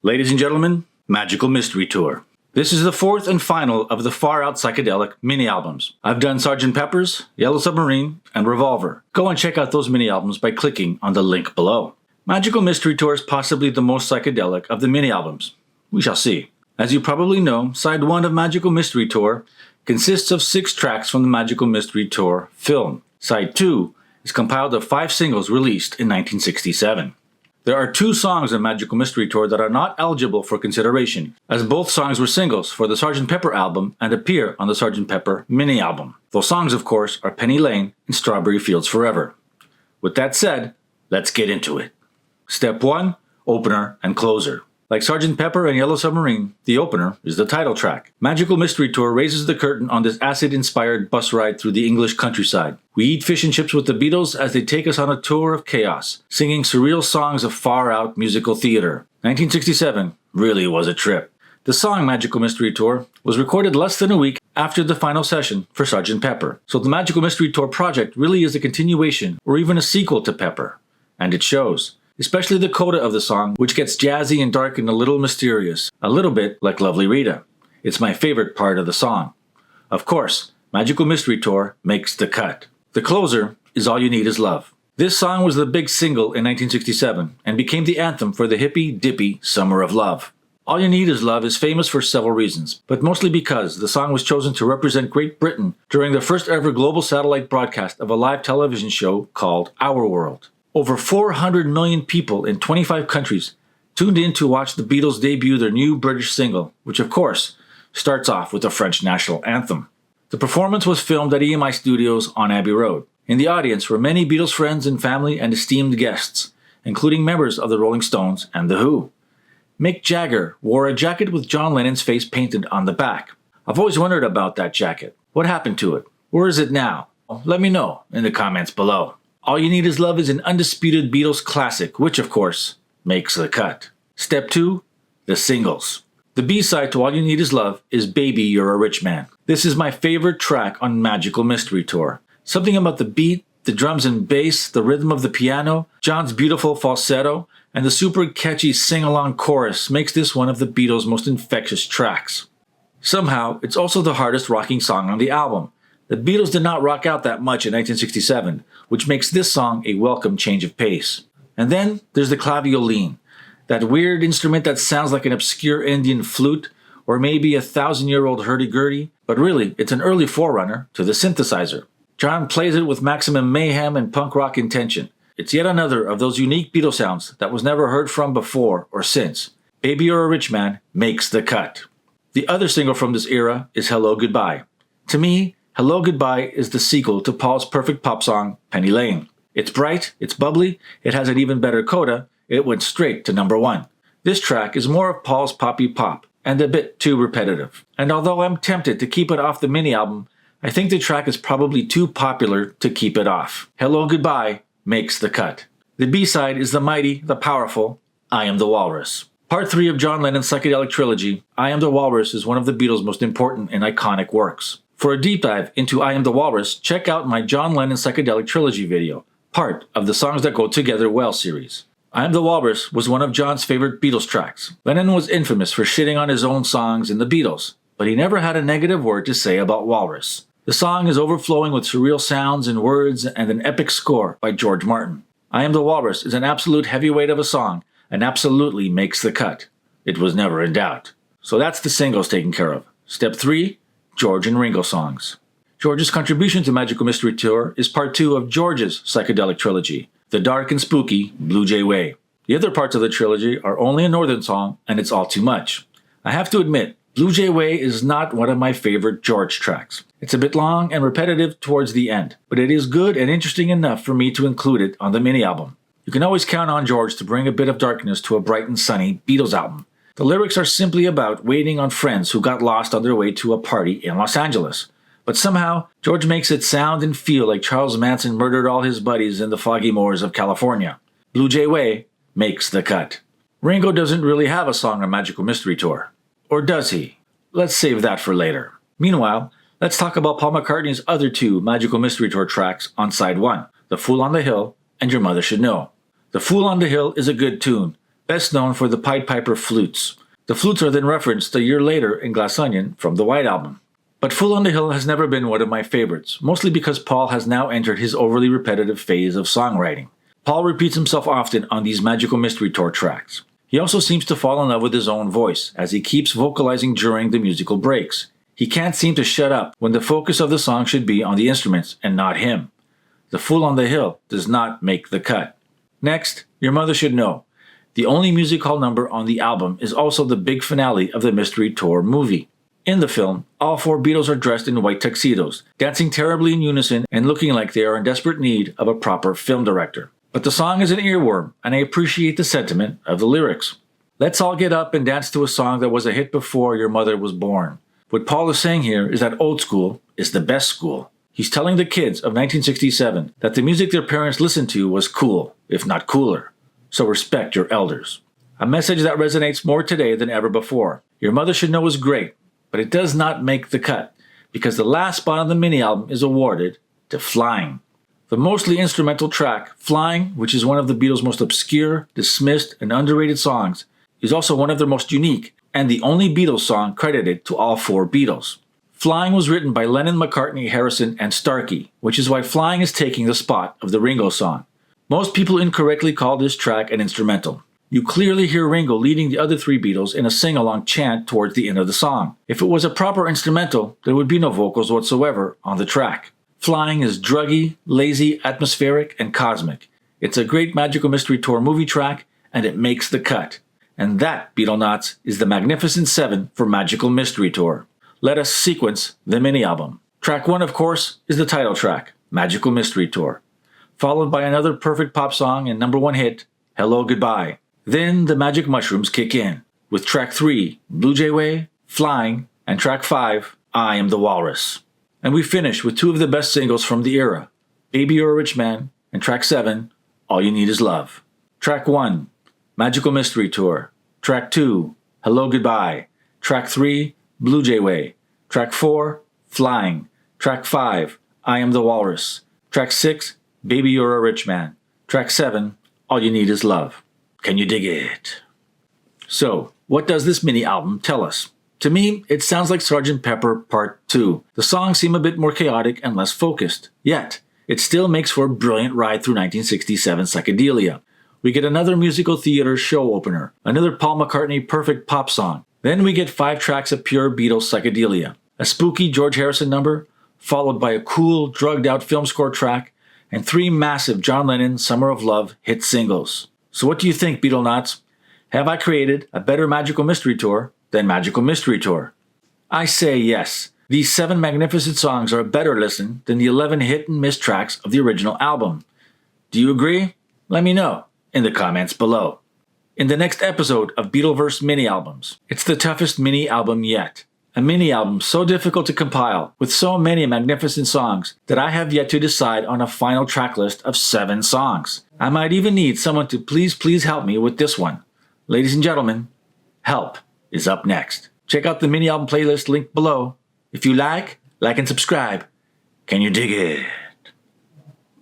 Ladies and gentlemen, Magical Mystery Tour. This is the fourth and final of the Far Out Psychedelic mini-albums. I've done Sgt Pepper's, Yellow Submarine, and Revolver. Go and check out those mini-albums by clicking on the link below. Magical Mystery Tour is possibly the most psychedelic of the mini-albums. We shall see. As you probably know, Side 1 of Magical Mystery Tour consists of 6 tracks from the Magical Mystery Tour film. Side 2 is compiled of 5 singles released in 1967. There are 2 songs on Magical Mystery Tour that are not eligible for consideration, as both songs were singles for the Sgt Pepper album and appear on the Sgt Pepper Mini-Album. Those songs, of course, are Penny Lane and Strawberry Fields Forever. With that said, let's get into it. Step 1, opener and closer. Like Sgt Pepper and Yellow Submarine, the opener is the title track. Magical Mystery Tour raises the curtain on this acid-inspired bus ride through the English countryside. We eat fish and chips with the Beatles as they take us on a tour of chaos, singing surreal songs of far-out musical theater. 1967 really was a trip. The song Magical Mystery Tour was recorded less than a week after the final session for Sgt Pepper. So the Magical Mystery Tour project really is a continuation or even a sequel to Pepper. And it shows. Especially the coda of the song, which gets jazzy and dark and a little mysterious, a little bit like Lovely Rita. It's my favorite part of the song. Of course, Magical Mystery Tour makes the cut. The closer is All You Need Is Love. This song was the big single in 1967 and became the anthem for the hippy-dippy Summer of Love. All You Need Is Love is famous for several reasons, but mostly because the song was chosen to represent Great Britain during the first ever global satellite broadcast of a live television show called Our World. Over 400 million people in 25 countries tuned in to watch the Beatles debut their new British single, which of course starts off with the French national anthem. The performance was filmed at EMI Studios on Abbey Road. In the audience were many Beatles friends and family and esteemed guests, including members of the Rolling Stones and The Who. Mick Jagger wore a jacket with John Lennon's face painted on the back. I've always wondered about that jacket. What happened to it? Where is it now? Let me know in the comments below. All You Need Is Love is an undisputed Beatles classic, which, of course, makes the cut. Step 2, the singles. The B-side to All You Need Is Love is Baby You're a Rich Man. This is my favorite track on Magical Mystery Tour. Something about the beat, the drums and bass, the rhythm of the piano, John's beautiful falsetto, and the super catchy sing-along chorus makes this one of the Beatles' most infectious tracks. Somehow, it's also the hardest rocking song on the album. The Beatles did not rock out that much in 1967, which makes this song a welcome change of pace. And then there's the clavioline, that weird instrument that sounds like an obscure Indian flute, or maybe a 1,000-year-old hurdy-gurdy, but really it's an early forerunner to the synthesizer. John plays it with maximum mayhem and punk rock intention. It's yet another of those unique Beatles sounds that was never heard from before or since. Baby You're a Rich Man makes the cut. The other single from this era is Hello Goodbye. To me, Hello Goodbye is the sequel to Paul's perfect pop song, Penny Lane. It's bright, it's bubbly, it has an even better coda, it went straight to number 1. This track is more of Paul's poppy pop, and a bit too repetitive. And although I'm tempted to keep it off the mini-album, I think the track is probably too popular to keep it off. Hello Goodbye makes the cut. The B-side is the mighty, the powerful, I Am the Walrus. Part 3 of John Lennon's psychedelic trilogy, I Am the Walrus is one of the Beatles' most important and iconic works. For a deep dive into I Am the Walrus, check out my John Lennon Psychedelic Trilogy video, part of the Songs That Go Together Well series. I Am the Walrus was one of John's favorite Beatles tracks. Lennon was infamous for shitting on his own songs in the Beatles, but he never had a negative word to say about Walrus. The song is overflowing with surreal sounds and words and an epic score by George Martin. I Am the Walrus is an absolute heavyweight of a song and absolutely makes the cut. It was never in doubt. So that's the singles taken care of. Step 3, George and Ringo songs. George's contribution to Magical Mystery Tour is part 2 of George's psychedelic trilogy, the dark and spooky Blue Jay Way. The other parts of the trilogy are only a northern song, and it's all too much. I have to admit, Blue Jay Way is not one of my favorite George tracks. It's a bit long and repetitive towards the end, but it is good and interesting enough for me to include it on the mini-album. You can always count on George to bring a bit of darkness to a bright and sunny Beatles album. The lyrics are simply about waiting on friends who got lost on their way to a party in Los Angeles. But somehow, George makes it sound and feel like Charles Manson murdered all his buddies in the foggy moors of California. Blue Jay Way makes the cut. Ringo doesn't really have a song on Magical Mystery Tour. Or does he? Let's save that for later. Meanwhile, let's talk about Paul McCartney's other 2 Magical Mystery Tour tracks on side 1, The Fool on the Hill and Your Mother Should Know. The Fool on the Hill is a good tune, best known for the Pied Piper flutes. The flutes are then referenced a year later in Glass Onion from the White Album. But Fool on the Hill has never been one of my favorites, mostly because Paul has now entered his overly repetitive phase of songwriting. Paul repeats himself often on these Magical Mystery Tour tracks. He also seems to fall in love with his own voice, as he keeps vocalizing during the musical breaks. He can't seem to shut up when the focus of the song should be on the instruments and not him. The Fool on the Hill does not make the cut. Next, Your Mother Should Know. The only music hall number on the album is also the big finale of the Mystery Tour movie. In the film, all four Beatles are dressed in white tuxedos, dancing terribly in unison and looking like they are in desperate need of a proper film director. But the song is an earworm, and I appreciate the sentiment of the lyrics. Let's all get up and dance to a song that was a hit before your mother was born. What Paul is saying here is that old school is the best school. He's telling the kids of 1967 that the music their parents listened to was cool, if not cooler. So respect your elders. A message that resonates more today than ever before. Your Mother Should Know is great, but it does not make the cut, because the last spot on the mini-album is awarded to Flying. The mostly instrumental track, Flying, which is one of the Beatles' most obscure, dismissed, and underrated songs, is also one of their most unique, and the only Beatles song credited to all four Beatles. Flying was written by Lennon, McCartney, Harrison, and Starkey, which is why Flying is taking the spot of the Ringo song. Most people incorrectly call this track an instrumental. You clearly hear Ringo leading the other three Beatles in a sing-along chant towards the end of the song. If it was a proper instrumental, there would be no vocals whatsoever on the track. Flying is druggy, lazy, atmospheric, and cosmic. It's a great Magical Mystery Tour movie track, and it makes the cut. And that, Beatlenauts, is the Magnificent Seven for Magical Mystery Tour. Let us sequence the mini-album. Track 1, of course, is the title track, Magical Mystery Tour, followed by another perfect pop song and number one hit, Hello Goodbye. Then the magic mushrooms kick in, with track 3, Blue Jay Way, Flying, and track 5, I Am the Walrus. And we finish with two of the best singles from the era, Baby You're a Rich Man, and track 7, All You Need Is Love. Track 1, Magical Mystery Tour. Track 2, Hello Goodbye. Track 3, Blue Jay Way. Track 4, Flying. Track 5, I Am the Walrus. Track 6, Baby You're a Rich Man. Track 7, All You Need Is Love. Can you dig it? So, what does this mini-album tell us? To me, it sounds like Sgt Pepper Part 2. The songs seem a bit more chaotic and less focused. Yet, it still makes for a brilliant ride through 1967 psychedelia. We get another musical theater show opener, another Paul McCartney perfect pop song. Then we get 5 tracks of pure Beatles psychedelia, a spooky George Harrison number, followed by a cool, drugged-out film score track, and 3 massive John Lennon Summer of Love hit singles. So what do you think, Beatlenauts? Have I created a better Magical Mystery Tour than Magical Mystery Tour? I say yes. These 7 magnificent songs are a better listen than the 11 hit-and-miss tracks of the original album. Do you agree? Let me know in the comments below. In the next episode of Beatleverse Mini-Albums, it's the toughest mini-album yet. A mini-album so difficult to compile, with so many magnificent songs, that I have yet to decide on a final track list of 7 songs. I might even need someone to please help me with this one. Ladies and gentlemen, help is up next. Check out the mini-album playlist linked below. If you like and subscribe. Can you dig it?